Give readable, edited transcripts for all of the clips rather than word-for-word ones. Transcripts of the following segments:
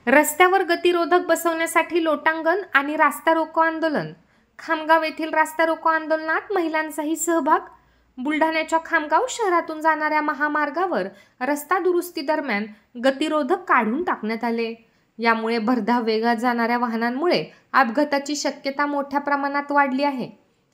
रस्त्यावर गतिरोधक बसवण्यासाठी लोटांगण आणि रास्ता रोको आंदोलन। खामगाव येथील रास्ता रोको आंदोलनात महिलांचाही सहभाग। बुलढाण्याच्या खामगाव शहरातून जाणाऱ्या महामार्गावर रस्ता दुरुस्ती दरम्यान गतिरोधक काढून टाकण्यात आले। यामुळे भरधाव वेगात जाणाऱ्या वाहनांमुळे अपघाताची शक्यता मोठ्या प्रमाणात वाढली आहे।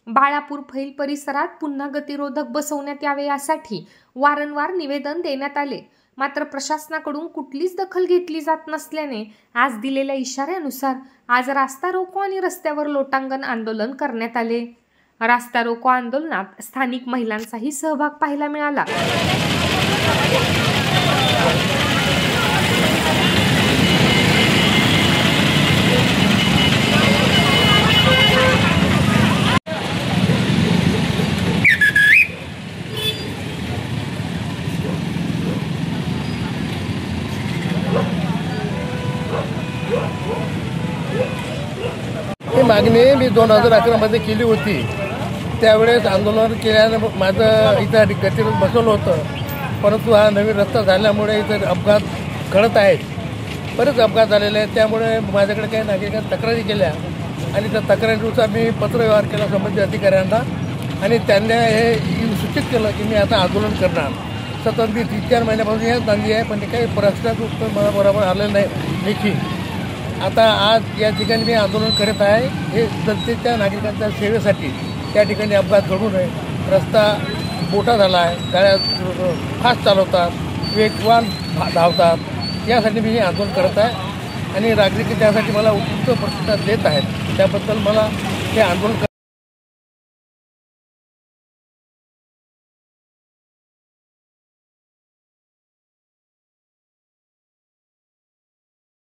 बाळापूर फैल परिसरात पुन्हा गतिरोधक बसवण्यात यावे यासाठी वारंवार निवेदन देण्यात आले, मात्र प्रशासनाकडून कुठलीच दखल घेतली जात नसल्याने आज दिलेल्या इशाऱ्यानुसार आज रास्ता रोको आणि रस्त्यावर लोटांगण आंदोलन करण्यात आले। रास्ता रोको आंदोलनात स्थानिक महिलांचाही सहभाग पाहायला मिळाला। ही मागणी मी 2011 मध्ये केली होती। त्यावेळेस आंदोलन केल्याने माझं इथं गतिरोधक बसवलं होतं, परंतु हा नवीन रस्ता झाल्यामुळे इथं अपघात घडत आहेत। बरेच अपघात झालेले आहेत। त्यामुळे माझ्याकडे काही नागरिकांनी तक्रारी केल्या आणि त्या तक्रारीनुसार मी पत्रव्यवहार केला संबंधित अधिकाऱ्यांना आणि त्यांनी हे सूचित केलं की मी आता आंदोलन करणार। सतत मी 3-4 महिन्यापासून याच नांदी आहे, पण काही प्रश्नाचं उत्तर मला बरोबर आलं नाही लेखी। आता आज या ठिकाणी मी आंदोलन करत आहे, हे जनतेच्या नागरिकांच्या सेवेसाठी। त्या ठिकाणी अपघात घडू नये, रस्ता मोठा झाला आहे, गाड्या फास्ट चालवतात, वेगवान धावतात, यासाठी मी हे आंदोलन करत आहे आणि नागरिक त्यासाठी मला उत्तम प्रतिसाद देत आहेत। त्याबद्दल मला हे आंदोलन